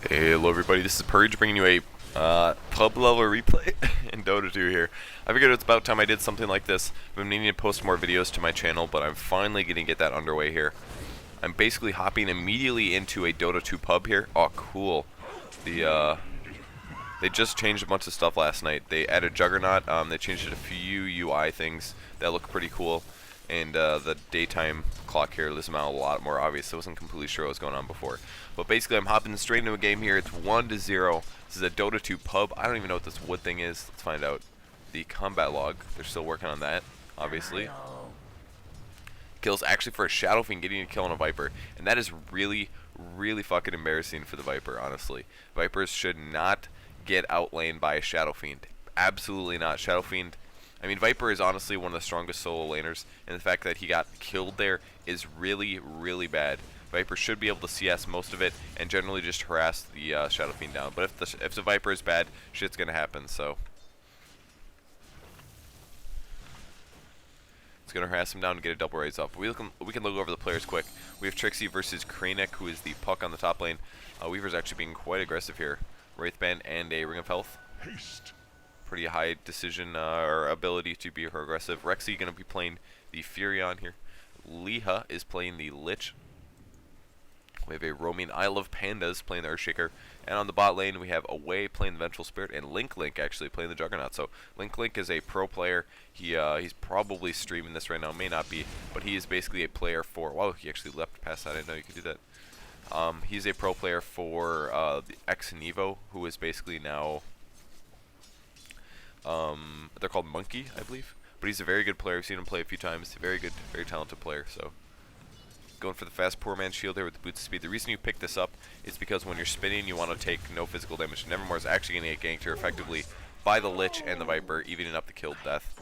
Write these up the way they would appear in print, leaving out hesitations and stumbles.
Hey, hello everybody, this is Purge bringing you a pub level replay in Dota 2 here. I figured it's about time I did something like this. I've been needing to post more videos to my channel, but I'm finally going to get that underway here. I'm basically hopping immediately into a Dota 2 pub here. Oh, cool. They just changed a bunch of stuff last night. They added Juggernaut, they changed a few UI things that look pretty cool. And the daytime clock here is now a lot more obvious. I wasn't completely sure what was going on before. But basically, I'm hopping straight into a game here. It's 1-0. This is a Dota 2 pub. I don't even know what this wood thing is. Let's find out. The combat log. They're still working on that, obviously. Kills actually for a Shadow Fiend getting a kill on a Viper. And that is really, really fucking embarrassing for the Viper, honestly. Vipers should not get outlaned by a Shadow Fiend. Absolutely not. Shadow Fiend... I mean, Viper is honestly one of the strongest solo laners, and the fact that he got killed there is really, really bad. Viper should be able to CS most of it and generally just harass the Shadow Fiend down. But if the Viper is bad, shit's gonna happen. So it's gonna harass him down and get a double raise up. We can look over the players quick. We have Trixie versus Kranek, who is the puck on the top lane. Weaver's actually being quite aggressive here. Wraithband and a Ring of Health. Haste. Pretty high decision or ability to be aggressive. Rexy going to be playing the Furion here. Leha is playing the Lich. We have a roaming Isle of Pandas playing the Earthshaker. And on the bot lane, we have Away playing the Vengeful Spirit and Link actually playing the Juggernaut. So Link is a pro player. He's probably streaming this right now. May not be, but he is basically a player for... Wow, he actually leapt past that. I didn't know you could do that. He's a pro player for the Ex-Nevo, who is basically now... they're called Monkey, I believe. But he's a very good player. I've seen him play a few times. Very good, very talented player. So going for the fast poor man shield here with the boots of speed. The reason you pick this up is because when you're spinning, you want to take no physical damage. Nevermore is actually going to get ganked here effectively by the Lich and the Viper, evening up the kill death.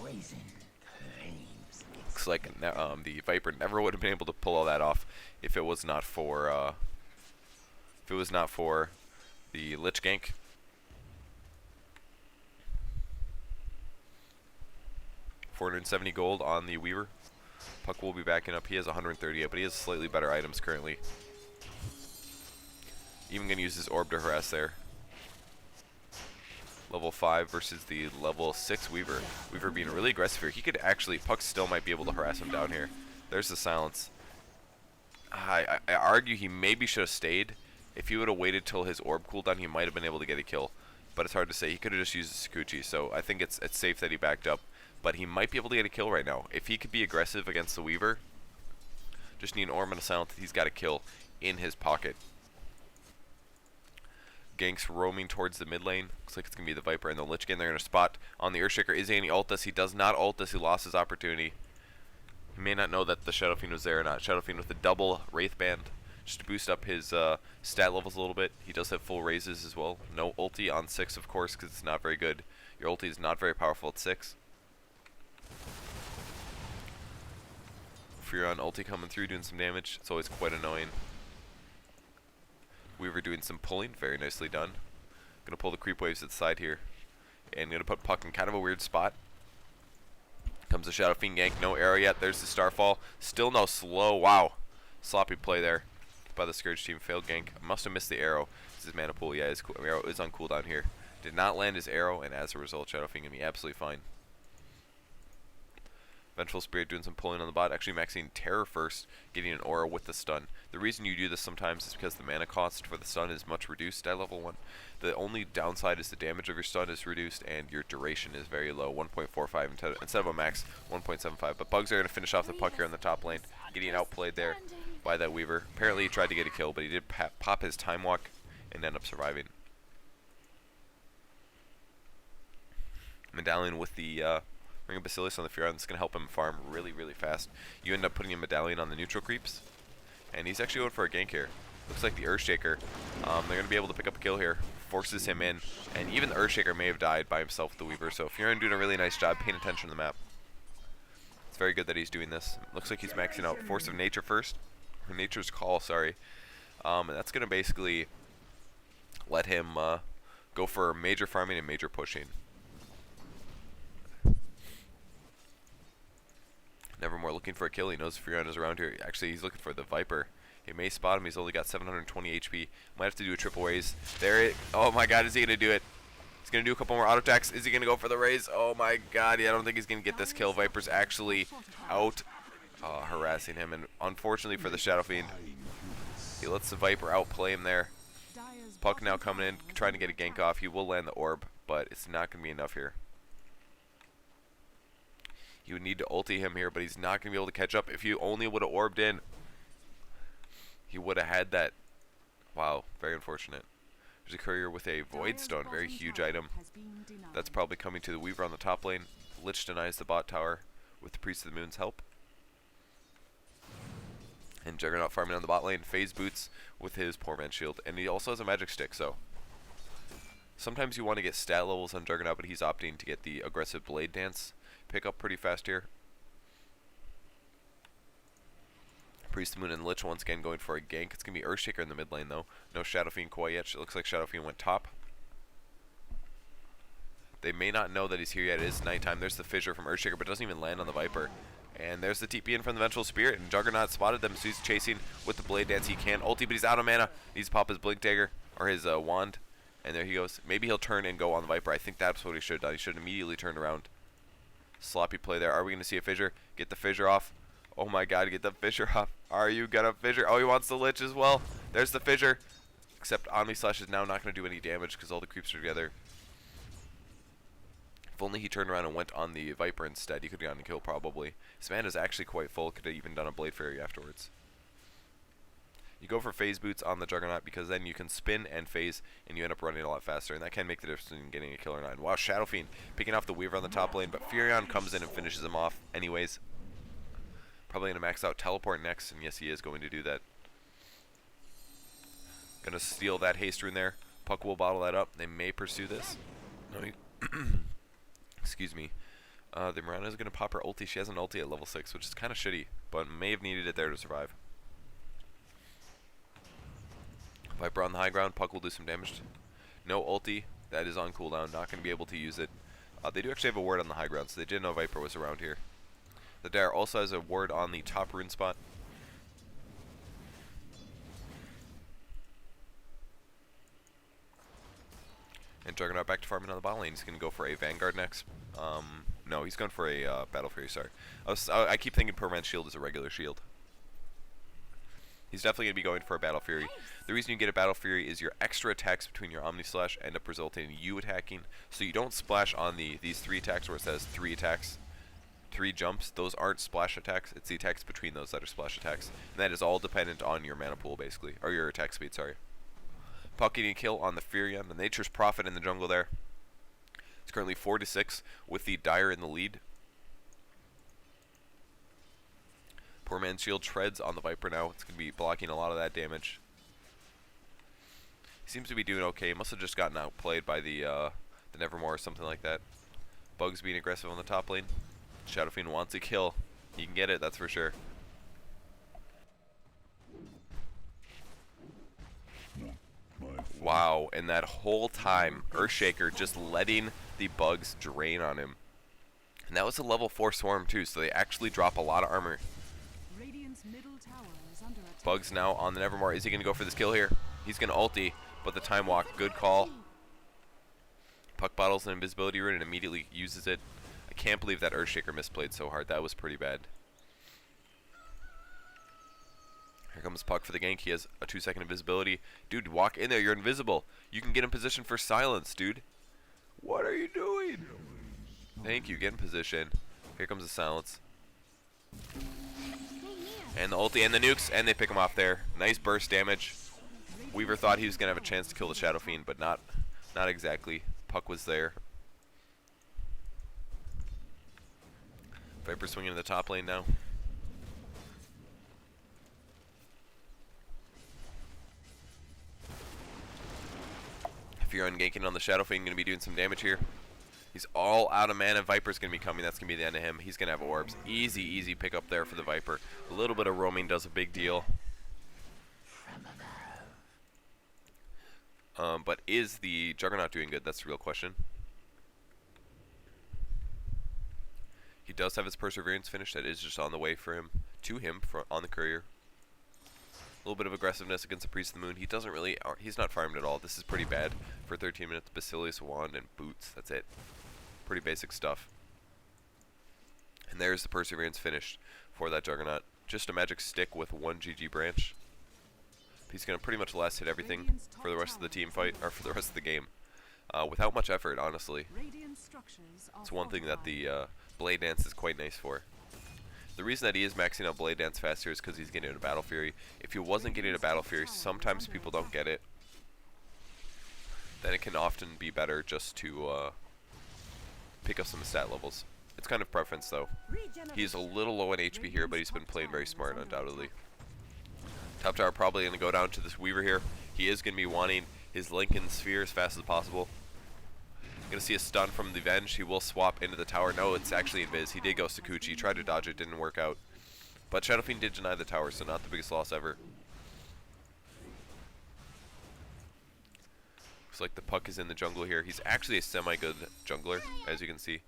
Looks like the Viper never would have been able to pull all that off if it was not for the Lich gank. $470 gold on the Weaver. Puck will be backing up. He has 138, but he has slightly better items currently. Even going to use his orb to harass there. Level 5 versus the level 6 Weaver. Weaver being really aggressive here. He could actually... Puck still might be able to harass him down here. There's the silence. I argue he maybe should have stayed. If he would have waited till his orb cooled down, he might have been able to get a kill. But it's hard to say. He could have just used the Sakuchi, so I think it's safe that he backed up. But he might be able to get a kill right now. If he could be aggressive against the Weaver, just need an orb and a silence, he's got a kill in his pocket. Ganks roaming towards the mid lane. Looks like it's going to be the Viper and the Lich King. They're going to spot on the Earthshaker. Is he ult this? He does not ult this. He lost his opportunity. He may not know that the Shadow Fiend was there or not. Shadow Fiend with a double Wraithband just to boost up his stat levels a little bit. He does have full raises as well. No ulti on 6, of course, because it's not very good. Your ulti is not very powerful at 6. Furion ulti coming through, doing some damage. It's always quite annoying. Weaver doing some pulling, very nicely done. Gonna pull the creep waves at the side here. And gonna put Puck in kind of a weird spot. Comes the Shadow Fiend gank, no arrow yet. There's the Starfall. Still no slow. Wow. Sloppy play there by the Scourge team. Failed gank. Must have missed the arrow. This is mana pool. Yeah, his arrow is on cooldown here. Did not land his arrow, and as a result, Shadow Fiend gonna be absolutely fine. Vengeful Spirit doing some pulling on the bot, actually maxing Terror first, getting an aura with the stun. The reason you do this sometimes is because the mana cost for the stun is much reduced at level 1. The only downside is the damage of your stun is reduced and your duration is very low, 1.45 instead of a max 1.75. But Bugs are going to finish off the puck here on the top lane, getting outplayed there by that Weaver. Apparently he tried to get a kill, but he did pop his Time Walk and end up surviving. Medallion with the Ring of Basilius on the Furion. It's going to help him farm really, really fast. You end up putting a Medallion on the neutral creeps. And he's actually going for a gank here. Looks like the Earthshaker. They're going to be able to pick up a kill here. Forces him in. And even the Earthshaker may have died by himself with the Weaver. So Furion doing a really nice job paying attention to the map. It's very good that he's doing this. Looks like he's maxing out Force of Nature first. Or Nature's Call, sorry. And that's going to basically let him go for major farming and major pushing. Nevermore looking for a kill. He knows Furion is around here. Actually, he's looking for the Viper. He may spot him. He's only got 720 HP. Might have to do a triple raise. There it. Oh my god, is he going to do it? He's going to do a couple more auto attacks. Is he going to go for the raise? Oh my god, yeah, I don't think he's going to get this kill. Viper's actually out harassing him. And unfortunately for the Shadow Fiend, he lets the Viper outplay him there. Puck now coming in, trying to get a gank off. He will land the orb, but it's not going to be enough here. He would need to ulti him here, but he's not going to be able to catch up. If he only would have orbed in, he would have had that. Wow, very unfortunate. There's a courier with a Void Stone, very huge item. That's probably coming to the Weaver on the top lane. Lich denies the bot tower with the Priest of the Moon's help. And Juggernaut farming on the bot lane. Phase boots with his poor man's shield. And he also has a magic stick, so sometimes you want to get stat levels on Juggernaut, but he's opting to get the aggressive blade dance. Pick up pretty fast here. Priest of the Moon and Lich once again going for a gank. It's going to be Earthshaker in the mid lane though. No Shadow Fiend quite yet. It looks like Shadow Fiend went top. They may not know that he's here yet. It is nighttime. There's the fissure from Earthshaker, but it doesn't even land on the Viper. And there's the TP in from the Vengeful Spirit, and Juggernaut spotted them, so he's chasing with the Blade Dance. He can ulti, but he's out of mana. Needs to pop his Blink Dagger, or his wand, and there he goes. Maybe he'll turn and go on the Viper. I think that's what he should have done. He should have immediately turned around. Sloppy play there. Are we going to see a fissure? Get the fissure off. Oh my god, get the fissure off. Are you going to fissure? Oh, he wants the Lich as well. There's the fissure. Except Omni Slash is now not going to do any damage because all the creeps are together. If only he turned around and went on the Viper instead, he could have gotten a kill probably. His mana is actually quite full, could have even done a Blade Fairy afterwards. You go for phase boots on the Juggernaut because then you can spin and phase and you end up running a lot faster, and that can make the difference in getting a kill or not. Wow, Shadow Fiend picking off the Weaver on the top lane, but Furion comes in and finishes him off anyways. Probably going to max out Teleport next, and yes, he is going to do that. Going to steal that haste rune there. Puck will bottle that up. They may pursue this. No, excuse me. The Mirana is going to pop her ulti. She has an ulti at level 6, which is kind of shitty, but may have needed it there to survive. Viper on the high ground. Puck will do some damage. No ulti. That is on cooldown. Not going to be able to use it. They do actually have a ward on the high ground, so they did know Viper was around here. The Dare also has a ward on the top rune spot. And Juggernaut back to farming on the bot lane. He's going to go for a Vanguard next. No, he's going for a Battle Fury, sorry. I keep thinking Poor Man's Shield is a regular shield. He's definitely going to be going for a Battle Fury. The reason you get a Battle Fury is your extra attacks between your Omni Slash end up resulting in you attacking. So you don't splash on these 3 attacks where it says 3 attacks, 3 jumps. Those aren't splash attacks. It's the attacks between those that are splash attacks. And that is all dependent on your mana pool, basically. Or your attack speed, sorry. Puck getting a kill on the Furion. The Nature's Prophet in the jungle there. It's currently 4-6 with the Dire in the lead. Poor Man's Shield treads on the Viper now. It's going to be blocking a lot of that damage. He seems to be doing okay. Must have just gotten outplayed by the Nevermore or something like that. Bugs being aggressive on the top lane. Shadow Fiend wants a kill. He can get it, that's for sure. Wow, and that whole time, Earthshaker just letting the bugs drain on him. And that was a level 4 swarm too, so they actually drop a lot of armor. Bugs now on the Nevermore. Is he going to go for this kill here? He's going to ulti, but the Time Walk, good call. Puck bottles an invisibility rune and immediately uses it. I can't believe that Earthshaker misplayed so hard. That was pretty bad. Here comes Puck for the gank. He has a 2-second invisibility. Dude, walk in there. You're invisible. You can get in position for silence, dude. What are you doing? Thank you. Get in position. Here comes the silence. And the ulti and the nukes, and they pick him off there. Nice burst damage. Weaver thought he was going to have a chance to kill the Shadow Fiend, but not exactly. Puck was there. Viper swinging to the top lane now. Furion ganking on the Shadow Fiend, going to be doing some damage here. He's all out of mana. Viper's going to be coming. That's going to be the end of him. He's going to have orbs. Easy, easy pick up there for the Viper. A little bit of roaming does a big deal. But is the Juggernaut doing good? That's the real question. He does have his Perseverance finished. That is just on the way for him, to him, on the courier. little bit of aggressiveness against the Priest of the Moon. He doesn't really, he's not farmed at all. This is pretty bad for 13 minutes. Basilius Wand and Boots, that's it. Pretty basic stuff. And there's the Perseverance finished for that Juggernaut. Just a magic stick with 1 GG branch. He's going to pretty much last hit everything for the rest of the team fight, or for the rest of the game. Without much effort, honestly. It's one thing that the Blade Dance is quite nice for. The reason that he is maxing out Blade Dance faster is because he's getting a Battle Fury. If he wasn't getting a Battle Fury, sometimes people don't get it. Then it can often be better just to pick up some stat levels. It's kind of preference though. He's a little low in HP here, but he's been playing very smart, undoubtedly. Top tower probably going to go down to this Weaver here. He is going to be wanting his Lincoln Sphere as fast as possible. Going to see a stun from the Venge. He will swap into the tower. No, it's actually Invis. He did go Sakuchi. He tried to dodge it, didn't work out. But Shadow Fiend did deny the tower, so not the biggest loss ever. Looks like the Puck is in the jungle here. He's actually a semi-good jungler, as you can see.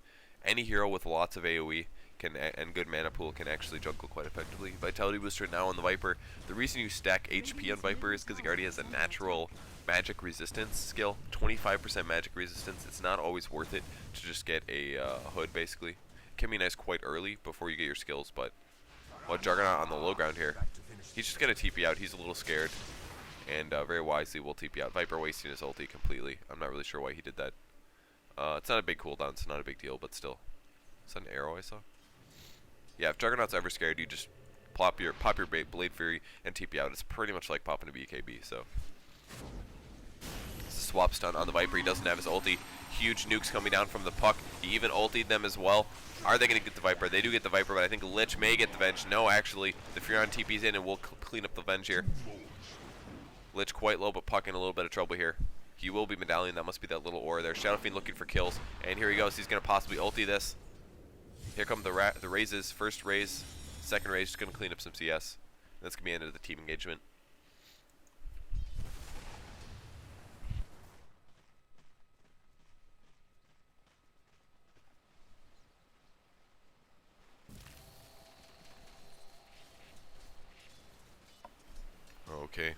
Any hero with lots of AoE and good mana pool can actually jungle quite effectively. Vitality Booster now on the Viper. The reason you stack HP on Viper is because he already has a natural magic resistance skill. 25% magic resistance. It's not always worth it to just get a hood, basically. It can be nice quite early before you get your skills, but Juggernaut on the low ground here. He's just going to TP out. He's a little scared, and very wisely will TP out. Viper wasting his ulti completely. I'm not really sure why he did that. It's not a big cooldown, it's not a big deal, but still. Is that an arrow I saw? Yeah, if Juggernaut's ever scared, you just pop your Blade Fury and TP out. It's pretty much like popping a BKB, so. It's a swap stun on the Viper. He doesn't have his ulti. Huge nukes coming down from the Puck. He even ultied them as well. Are they going to get the Viper? They do get the Viper, but I think Lich may get the Venge. No, actually, the Furion TP's in and we'll clean up the Venge here. Lich quite low, but Puck in a little bit of trouble here. He will be Medallion. That must be that little aura there. Shadow Fiend looking for kills. And here he goes. He's going to possibly ulti this. Here come the raises. First raise. Second raise. Just going to clean up some CS. And that's going to be the end of the team engagement. Okay.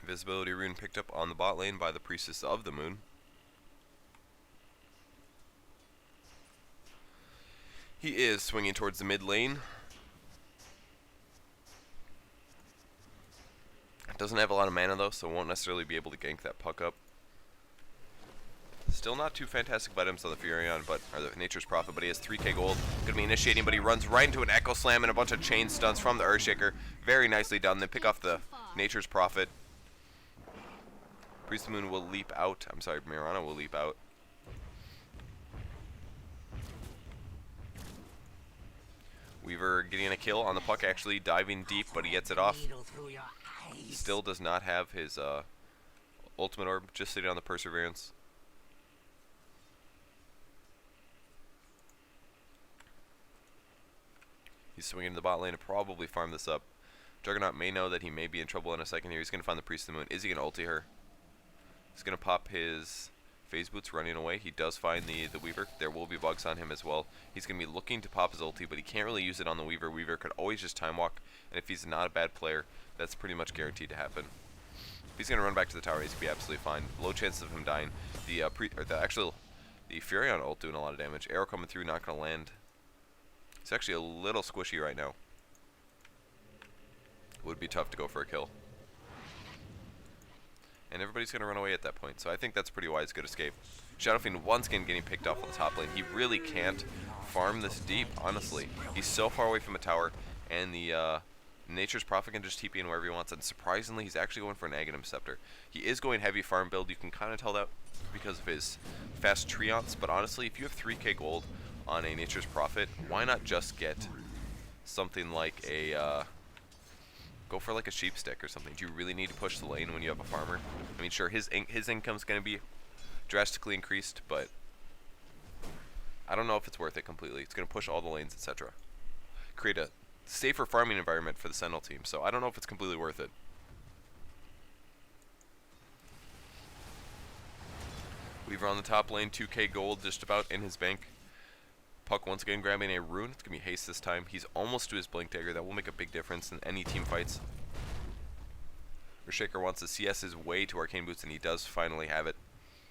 Invisibility rune picked up on the bot lane by the Priestess of the Moon. He is swinging towards the mid lane. Doesn't have a lot of mana though, so won't necessarily be able to gank that Puck up. Still not too fantastic items on the Furion, or the Nature's Prophet, but he has 3k gold. Gonna be initiating, but he runs right into an Echo Slam and a bunch of chain stuns from the Earthshaker. Very nicely done. They pick off the Nature's Prophet. Priest of the Moon will leap out. I'm sorry, Mirana will leap out. Weaver getting a kill on the Puck, actually diving deep, but he gets it off. Still does not have his ultimate orb, just sitting on the Perseverance. He's swinging to the bot lane to probably farm this up. Juggernaut may know that he may be in trouble in a second here. He's going to find the Priest of the Moon. Is he going to ulti her? He's going to pop his Phase Boots running away. He does find the Weaver. There will be bugs on him as well. He's going to be looking to pop his ulti, but he can't really use it on the Weaver. Weaver could always just time walk, and if he's not a bad player, that's pretty much guaranteed to happen. If he's going to run back to the tower, he's going to be absolutely fine. Low chances of him dying. The Furion ult doing a lot of damage. Arrow coming through, not going to land. It's actually a little squishy right now. Would be tough to go for a kill. And everybody's going to run away at that point, so I think that's pretty wise. Good escape. Shadow Fiend once again getting picked off on the top lane. He really can't farm this deep, honestly. He's so far away from a tower, and the Nature's Prophet can just TP in wherever he wants, and surprisingly, he's actually going for an Aghanim Scepter. He is going heavy farm build. You can kind of tell that because of his fast Treants, but honestly, if you have 3k gold on a Nature's Prophet, why not just get something like a go for like a sheep stick or something? Do you really need to push the lane when you have a farmer? I mean, sure, his income's going to be drastically increased, but I don't know if it's worth it completely. It's going to push all the lanes, etc. Create a safer farming environment for the Sentinel team, so I don't know if it's completely worth it. Weaver on the top lane, 2k gold just about in his bank. Puck once again grabbing a rune. It's going to be haste this time. He's almost to his blink dagger. That will make a big difference in any team fights. Earthshaker wants to CS his way to Arcane Boots, and he does finally have it.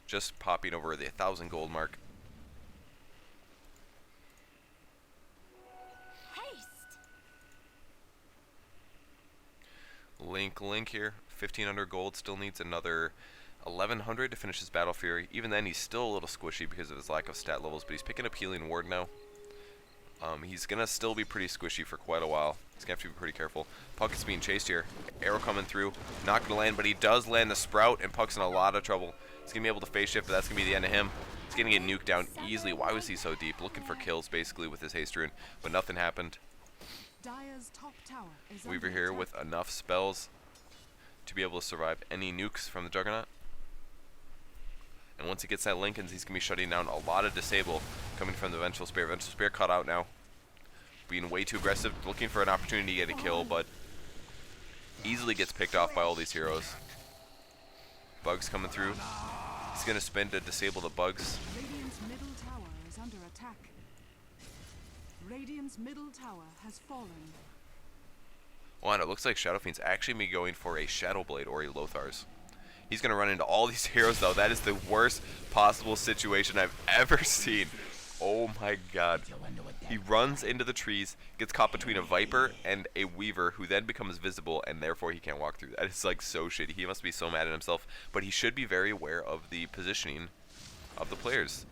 Just popping over the 1,000 gold mark. Haste. Link here. 1,500 gold. Still needs another 1,100 to finish his Battle Fury. Even then, he's still a little squishy because of his lack of stat levels, but he's picking up Healing Ward now. He's going to still be pretty squishy for quite a while. He's going to have to be pretty careful. Puck is being chased here. Arrow coming through. Not going to land, but he does land the Sprout, and Puck's in a lot of trouble. He's going to be able to phase shift, but that's going to be the end of him. He's going to get nuked down easily. Why was he so deep? Looking for kills, basically, with his haste rune, but nothing happened. Weaver here with enough spells to be able to survive any nukes from the Juggernaut. And once he gets that Lincolns, he's going to be shutting down a lot of disable coming from the Vengeful Spear. Vengeful Spear cut out now. Being way too aggressive, looking for an opportunity to get a kill, but easily gets picked off by all these heroes. Bugs coming through. He's going to spin to disable the bugs. Radiant's middle tower is under attack. Radiant's middle tower has fallen. Well, and it looks like Shadow Fiend's actually going to be going for a Shadow Blade or a Lothar's. He's going to run into all these heroes, though. That is the worst possible situation I've ever seen. Oh my god. He runs into the trees, gets caught between a Viper and a Weaver, who then becomes visible, and therefore he can't walk through. That is like so shitty. He must be so mad at himself, but he should be very aware of the positioning of the players.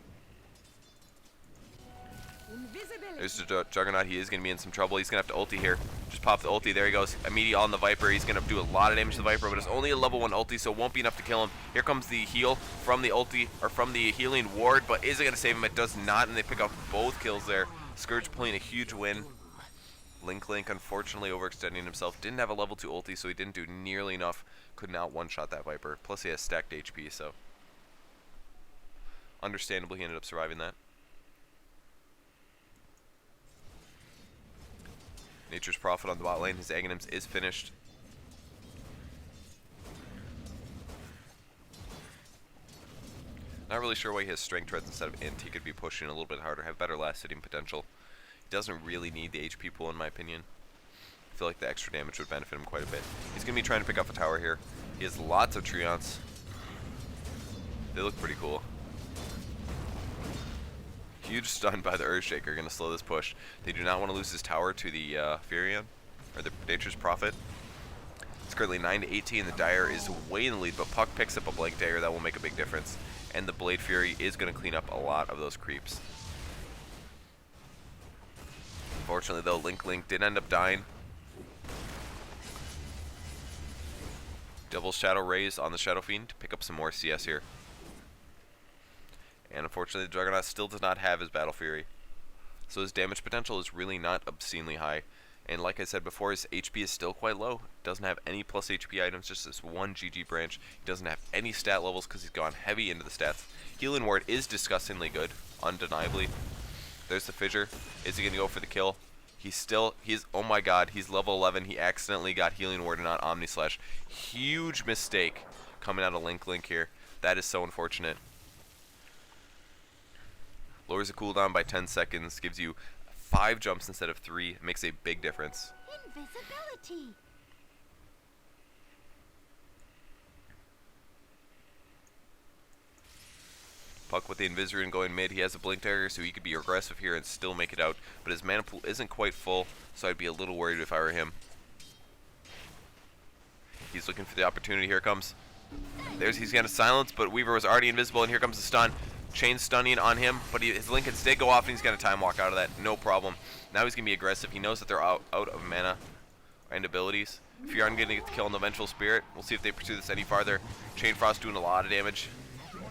There's the Juggernaut. He is going to be in some trouble. He's going to have to ulti here. Just pop the ulti. There he goes. Immediately on the Viper. He's going to do a lot of damage to the Viper, but it's only a level 1 ulti, so it won't be enough to kill him. Here comes the heal from the ulti, or from the healing ward, but is it going to save him? It does not, and they pick up both kills there. Scourge pulling a huge win. Link unfortunately overextending himself. Didn't have a level 2 ulti, so he didn't do nearly enough. Could not one-shot that Viper. Plus he has stacked HP, so understandably he ended up surviving that. Nature's Prophet on the bot lane. His Aghanims is finished. Not really sure why he has Strength Treads instead of Int. He could be pushing a little bit harder, have better last hitting potential. He doesn't really need the HP pool in my opinion. I feel like the extra damage would benefit him quite a bit. He's going to be trying to pick up a tower here. He has lots of Treants. They look pretty cool. Huge stun by the Earthshaker, going to slow this push. They do not want to lose his tower to the Furion, or the Nature's Prophet. It's currently 9-18. The Dire is way in the lead, but Puck picks up a Blink Dagger. That will make a big difference. And the Blade Fury is going to clean up a lot of those creeps. Unfortunately, though, Link did end up dying. Double Shadow Raise on the Shadow Fiend to pick up some more CS here. And unfortunately, the Juggernaut still does not have his Battle Fury. So his damage potential is really not obscenely high. And like I said before, his HP is still quite low. Doesn't have any plus HP items, just this one GG branch. He doesn't have any stat levels because he's gone heavy into the stats. Healing Ward is disgustingly good, undeniably. There's the Fissure. Is he going to go for the kill? Oh my god, he's level 11. He accidentally got Healing Ward and not Omni Slash. Huge mistake coming out of Link here. That is so unfortunate. Lowers the cooldown by 10 seconds, gives you 5 jumps instead of 3. It makes a big difference. Invisibility. Puck with the Invisrune going mid. He has a Blink Dagger, so he could be aggressive here and still make it out. But his mana pool isn't quite full, so I'd be a little worried if I were him. He's looking for the opportunity. Here it comes. He's going to silence, but Weaver was already invisible, and here comes the stun. Chain stunning on him, but his Lincolns did go off, and he's going to time walk out of that. No problem. Now he's going to be aggressive. He knows that they're out of mana and abilities. Furion getting the kill on the Vengeful Spirit. We'll see if they pursue this any farther. Chain Frost doing a lot of damage.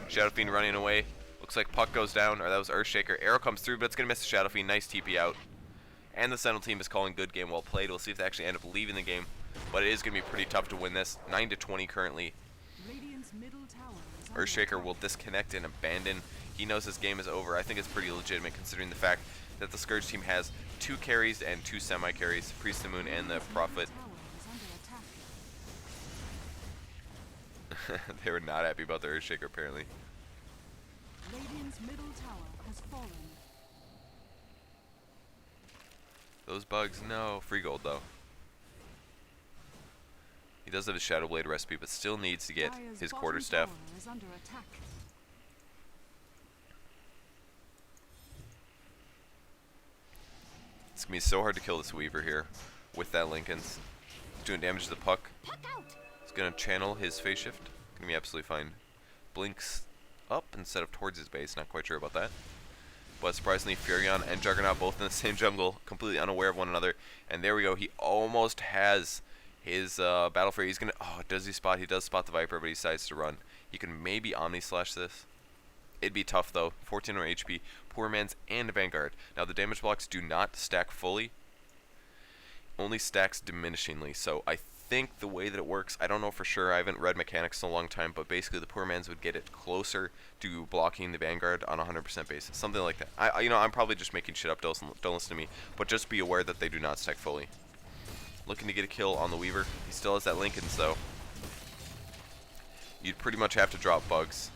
Shadow Fiend running away. Looks like Puck goes down, or that was Earthshaker. Arrow comes through, but it's going to miss the Shadow Fiend. Nice TP out. And the Sentinel team is calling good game well played. We'll see if they actually end up leaving the game. But it is going to be pretty tough to win this. 9-20 currently. Earthshaker will disconnect and abandon. He knows this game is over. I think it's pretty legitimate considering the fact that the Scourge team has 2 carries and 2 semi-carries. Priest of the Moon and the Prophet. They were not happy about the Earthshaker apparently. Radiant's middle tower has fallen. Those bugs, no. Free gold, though. He does have his Shadow Blade recipe, but still needs to get Dire's his bottom quarterstaff. tower is under attack. It's going to be so hard to kill this Weaver here with that Lincoln's. He's doing damage to the puck. Puck out. He's going to channel his phase shift. Going to be absolutely fine. Blinks up instead of towards his base. Not quite sure about that. But surprisingly, Furion and Juggernaut both in the same jungle, completely unaware of one another. And there we go. He almost has his Battle Fury. He's going to... Oh, does he spot? He does spot the Viper, but he decides to run. He can maybe Omni Slash this. It'd be tough, though. 14 more HP, Poor Man's, and Vanguard. Now, the damage blocks do not stack fully. Only stacks diminishingly. So, I think the way that it works, I don't know for sure. I haven't read mechanics in a long time, but basically the Poor Man's would get it closer to blocking the Vanguard on a 100% basis. Something like that. I'm probably just making shit up. Don't listen to me. But just be aware that they do not stack fully. Looking to get a kill on the Weaver. He still has that Lincoln's, though. You'd pretty much have to drop bugs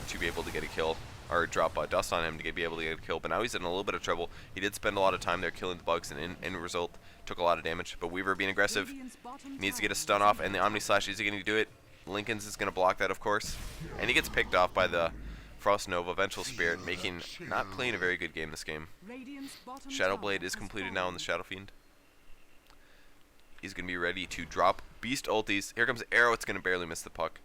to be able to get a kill, or drop dust on him to be able to get a kill. But now he's in a little bit of trouble. He did spend a lot of time there killing the bugs, and in result took a lot of damage. But Weaver being aggressive, needs to get a stun off, and the Omni Slash, is he going to do it? Lincoln's is going to block that, of course, and he gets picked off by the Frost Nova Vengeful Spirit, not playing a very good game this game. Shadow Blade is completed now on the Shadow Fiend. He's going to be ready to drop Beast ultis. Here comes Arrow. It's going to barely miss the puck.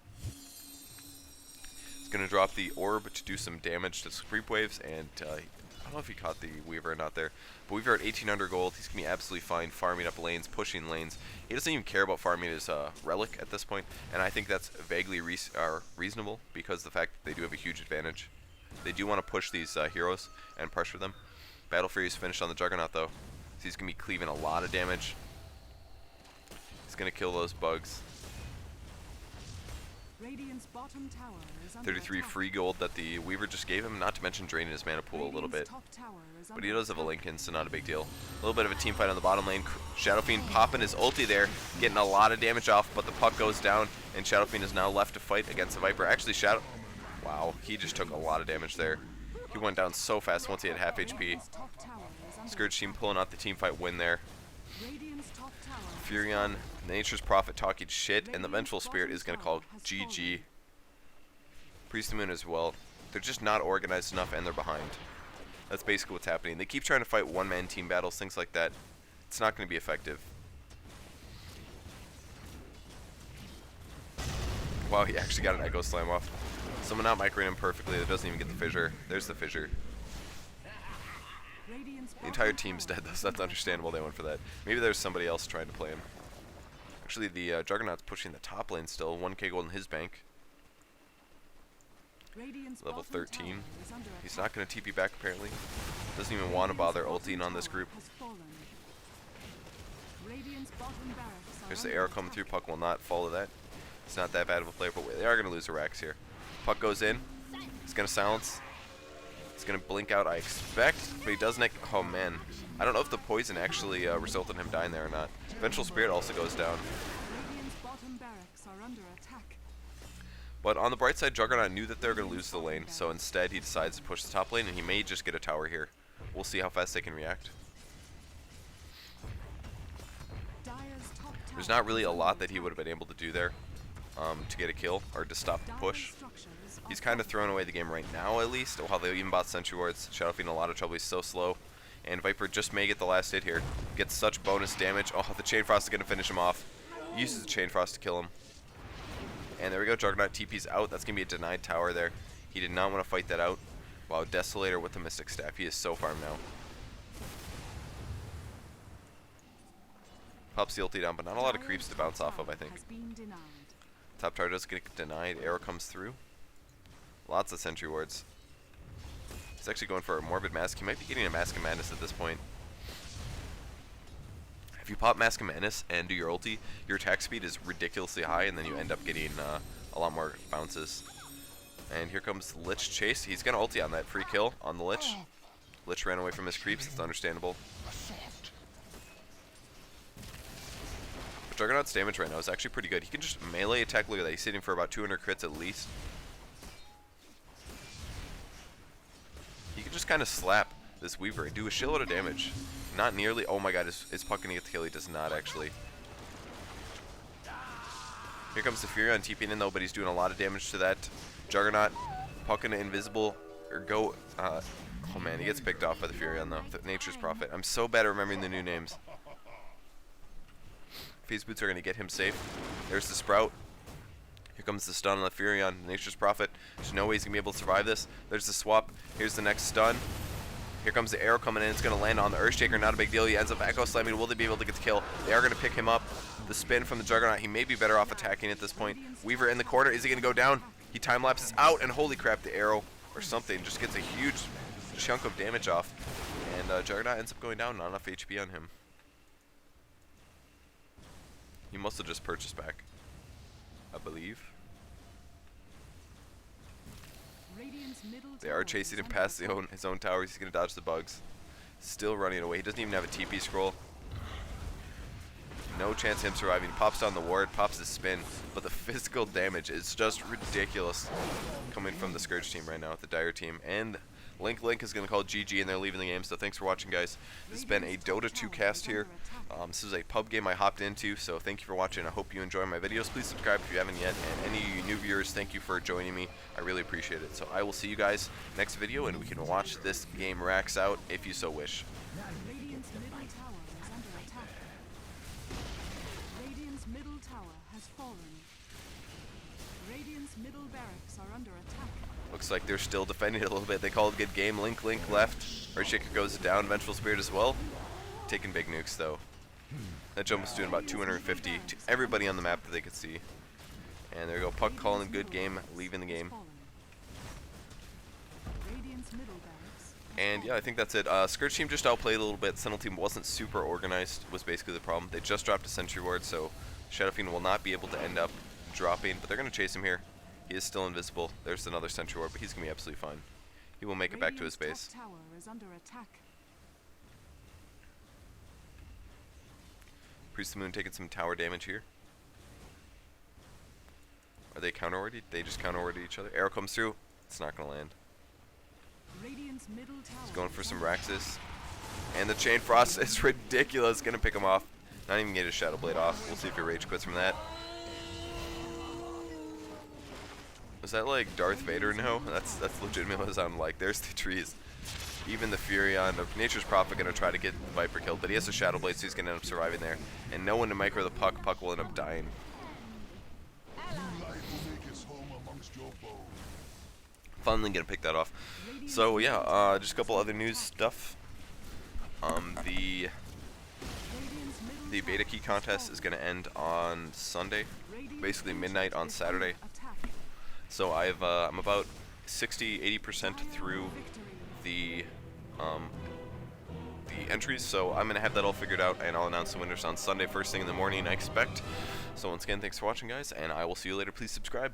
Going to drop the orb to do some damage to creep waves, and I don't know if he caught the Weaver or not there, but Weaver at 1800 gold. He's going to be absolutely fine farming up lanes, pushing lanes. He doesn't even care about farming his relic at this point, and I think that's vaguely reasonable because the fact that they do have a huge advantage. They do want to push these heroes and pressure them. Battle Fury is finished on the Juggernaut, though, so he's going to be cleaving a lot of damage. He's going to kill those bugs. Radiant's bottom tower is under 33 attack. free gold that the Weaver just gave him, not to mention draining his mana pool a little bit. Top tower is But under he does have a attack. Lincoln, so not a big deal. A little bit of a team fight on the bottom lane. Shadow Fiend popping his ulti there, getting a lot of damage off, but the puck goes down, and Shadow Fiend is now left to fight against the Viper. Actually, Wow, he just took a lot of damage there. He went down so fast once he had half HP. Radiant's top tower is under Scourge team pulling out the team fight win there. Radiant's top tower has Furion, Nature's Prophet talking shit, and the Vengeful Spirit is going to call GG. Priest of the Moon as well. They're just not organized enough, and they're behind. That's basically what's happening. They keep trying to fight one-man team battles, things like that. It's not going to be effective. Wow, he actually got an Echo Slam off. Someone out microing him perfectly. That doesn't even get the fissure. There's the fissure. Radiant's The entire team's dead, though, so that's understandable they went for that. Maybe there's somebody else trying to play him. Actually, the Juggernaut's pushing the top lane still. 1k gold in his bank. Radiant's Level bottom 13. tower is under He's attack. not going to TP back, apparently. Doesn't even want to bother Radiant's ulting on bottom this tower group. has fallen. Radiant's bottom barracks are There's the under arrow coming through. attack. Puck will not follow that. It's not that bad of a player, but they are going to lose the racks here. Puck goes in. He's going to silence. He's going to blink out, I expect, but he doesn't. Oh, man. I don't know if the poison actually resulted in him dying there or not. Vengeful Spirit also goes down. Radiant's bottom barracks are under attack. But on the bright side, Juggernaut knew that they were going to lose the lane, so instead he decides to push the top lane, and he may just get a tower here. We'll see how fast they can react. Dire's top There's tower not really is a under lot that he attack. would have been able to do there to get a kill or to stop the Dire's push. structures are He's kind of throwing away the game right now, at least, while they even bought Sentry Wards. Shadow Fiend in a lot of trouble. He's so slow. And Viper just may get the last hit here. Gets such bonus damage. Oh, the Chain Frost is going to finish him off. Uses the Chain Frost to kill him. And there we go. Juggernaut TP's out. That's going to be a denied tower there. He did not want to fight that out. Wow, Desolator with the Mystic Staff. He is so farmed now. Pops the ulti down, but not a lot of creeps to bounce off of, I think. Has been denied. Top tower does get denied. Arrow comes through. Lots of Sentry Wards. He's actually going for a Morbid Mask. He might be getting a Mask of Madness at this point. If you pop Mask of Madness and do your ulti, your attack speed is ridiculously high, and then you end up getting a lot more bounces. And here comes Lich Chase. He's going to ulti on that free kill on the Lich. Lich ran away from his creeps. It's understandable. But Juggernaut's damage right now is actually pretty good. He can just melee attack. Look at that. He's hitting for about 200 crits at least. He can just kind of slap this Weaver and do a shitload of damage. Not nearly. Oh my god, is Puck gonna get the kill? He does not actually. Here comes the Furion TPing in though, but he's doing a lot of damage to that Juggernaut. Puck gonna invisible or go. Oh man, he gets picked off by the Furion though. The Nature's Prophet. I'm so bad at remembering the new names. Phase boots are gonna get him safe. There's the Sprout. Here comes the stun on the Furion, Nature's Prophet. There's no way he's gonna be able to survive this. There's the swap. Here's the next stun. Here comes the arrow coming in. It's going to land on the Earthshaker. Not a big deal. He ends up echo slamming. Will they be able to get the kill? They are going to pick him up. The spin from the Juggernaut. He may be better off attacking at this point. Weaver in the corner. Is he going to go down? He time lapses out, and holy crap, the arrow or something just gets a huge chunk of damage off. And Juggernaut ends up going down. Not enough HP on him. He must have just purchased back, I believe. They are chasing him past his own tower. He's going to dodge the bugs. Still running away. He doesn't even have a TP scroll. No chance of him surviving. Pops down the ward, pops his spin. But the physical damage is just ridiculous coming from the Scourge team right now, the Dire team. And Link is going to call GG, and they're leaving the game. So thanks for watching, guys. This has been a Dota 2 cast here. This is a pub game I hopped into, so thank you for watching. I hope you enjoy my videos. Please subscribe if you haven't yet. And any of you new viewers, thank you for joining me. I really appreciate it. So I will see you guys next video, and we can watch this game racks out if you so wish. Radiant's middle tower is under attack. Radiant's middle tower has fallen. Radiant's middle barracks are under attack. Looks like they're still defending it a little bit. They called a good game. Link left. Earthshaker goes down. Vengeful Spirit as well. Taking big nukes though. That jump was doing about 250 to everybody on the map that they could see. And there we go. Puck calling a good game, leaving the game. And yeah, I think that's it. Scourge team just outplayed a little bit. Sentinel team wasn't super organized, was basically the problem. They just dropped a sentry ward, so Shadow Fiend will not be able to end up dropping, but they're going to chase him here. He is still invisible. There's another sentry ward, but he's going to be absolutely fine. He will make it back to his base. Tower is under attack. Priest of the Moon taking some tower damage here. Are they counter-warded? They just counter-warded each other. Arrow comes through. It's not going to land. Radiant's middle tower. He's going for some Raxus. And the Chain Frost is ridiculous. Going to pick him off. Not even get his Shadow Blade off. We'll see if he rage quits from that. Was that like Darth Vader? No, that's legitimately what it sounded like. There's the trees. Even the Furion of Nature's Prophet going to try to get the Viper killed, but he has a Shadow Blade, so he's going to end up surviving there. And no one to micro the Puck. Puck will end up dying. Finally going to pick that off. So yeah, just a couple other news stuff. The beta key contest is going to end on Sunday, basically midnight on Saturday. So I'm about 60-80% through the entries, so I'm gonna have that all figured out, and I'll announce the winners on Sunday first thing in the morning, I expect. So once again, thanks for watching, guys, and I will see you later. Please subscribe.